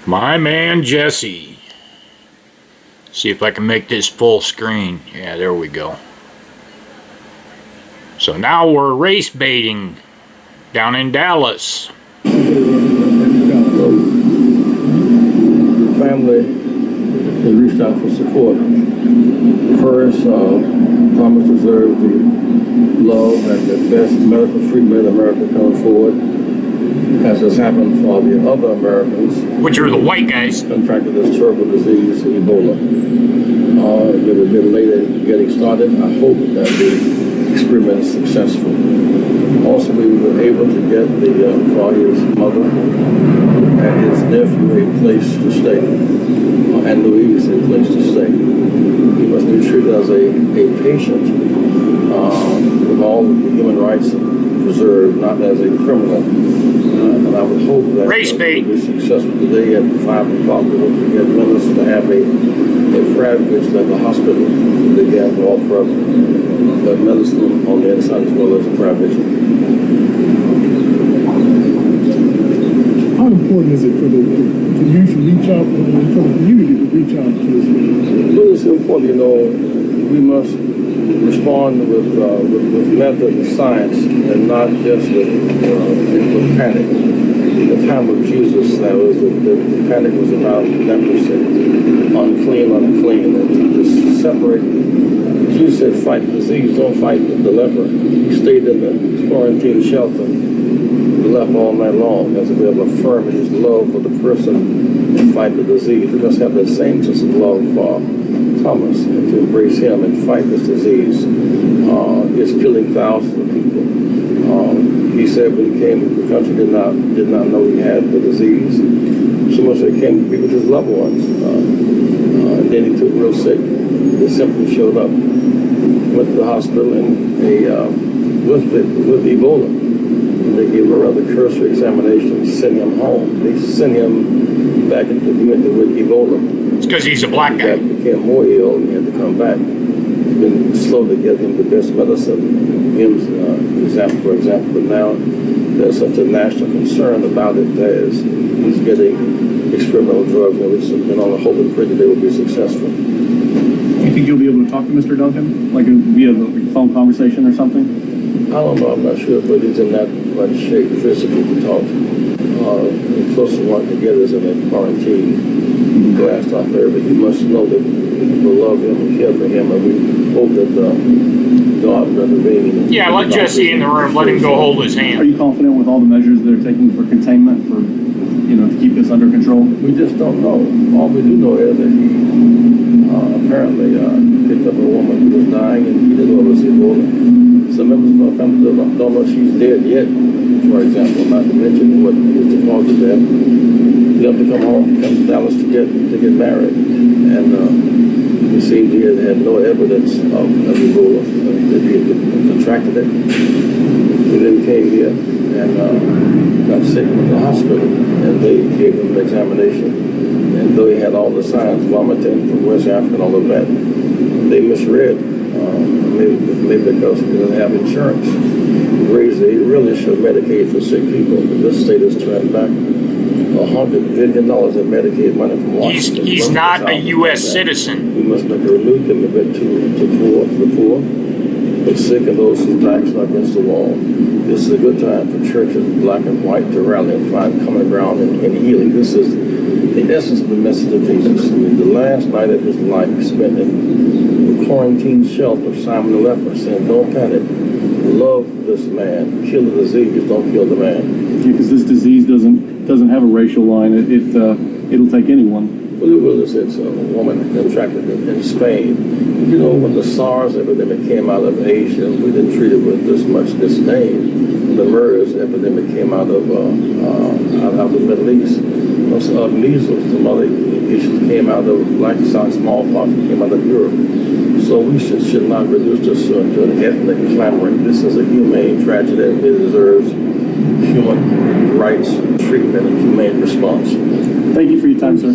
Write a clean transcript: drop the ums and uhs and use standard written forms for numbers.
My man Jesse. See if I can make this full screen. Yeah, there we go. So now we're race baiting down in Dallas. The family has reached out for support. First, Thomas deserves the love and the best medical treatment America can afford, as has happened for the other Americans, which are the white guys, contracted this terrible disease, Ebola. It was a bit late in getting started. I hope that the experiment is successful. Also, we were able to get Claudia's mother and his nephew a place to stay, and Louise a place to stay. He must be treated as a patient with all the human rights preserved, not as a criminal. And I would hope that we'll be successful today at 5 o'clock. We hope to get Millis to have a prayer visit at the hospital. They began to offer up medicine on the inside as well as a prayer visit. How important is it for you to reach out, for the community to reach out to this? Well, it's important, we must respond with method and science and not just with panic. In the time of Jesus, the panic was about leprosy, unclean, and to just separate. Jesus said, fight the disease, don't fight the leper. He stayed in the quarantine shelter, the leper all night long, as a way of affirming his love for the person and fight the disease. We must have that same sense of love for Thomas and to embrace him and fight this disease. It's killing thousands of people. He said when he came to the country, did not know he had the disease. So much that he came to be with his loved ones. And then he took real sick. The symptoms showed up. Went to the hospital and with Ebola. And they gave him a rather cursory examination, sent him home. They sent him back into with Ebola. It's because he's a black guy. He became more ill and he had to come back. It's been slow to get him the best medicine. For example, but now there's such a national concern about it as he's getting experimental drugs, and it's been on the hope and pray that they will be successful. Do you think you'll be able to talk to Mr. Duncan, like via the phone conversation or something? I don't know, I'm not sure, but he's in that much shape physically to talk. The closest one to get is in a quarantine, glassed off area, but you must know that people love him and care for him, and we hope that God will intervene. Yeah, let Jesse in the room, let him go hold his hand. Are you confident with all the measures they're taking for containment, to keep this under control? We just don't know. All we do know is that he apparently picked up a woman who was dying and he didn't know it was Ebola. Some members of our family don't know if she's dead yet, for example, not to mention what is the cause of death. He had to come home, come to Dallas to get married. And it seemed he had no evidence of Ebola, that he had contracted it. He then came here and got sick in the hospital, and they gave him an examination. And though he had all the signs, vomiting from West Africa and all of that, they misread. Maybe because he doesn't have insurance. They really should Medicaid for sick people. This state has turned back $100 billion in Medicaid money from Washington. He's not a U.S. citizen. We must make a renewed commitment to the poor, the sick, and those who backslide against the wall. This is a good time for churches, black and white, to rally and find common ground in healing. This is the essence of the message of Jesus. The last night of his life he spent in the quarantine shelter of Simon the leper, saying, don't panic. Love this man. Kill the disease. Don't kill the man. Because this disease doesn't have a racial line. It'll take anyone. Well, it will. It's a woman contracted in Spain. When the SARS epidemic came out of Asia, we didn't treat it with this much disdain. The MERS epidemic came out of the Middle East. Measles, some other issues came out of black smallpox, came out of Europe. So we should not reduce this to an ethnic clamoring. This is a humane tragedy. It deserves human rights treatment and humane response. Thank you for your time, sir.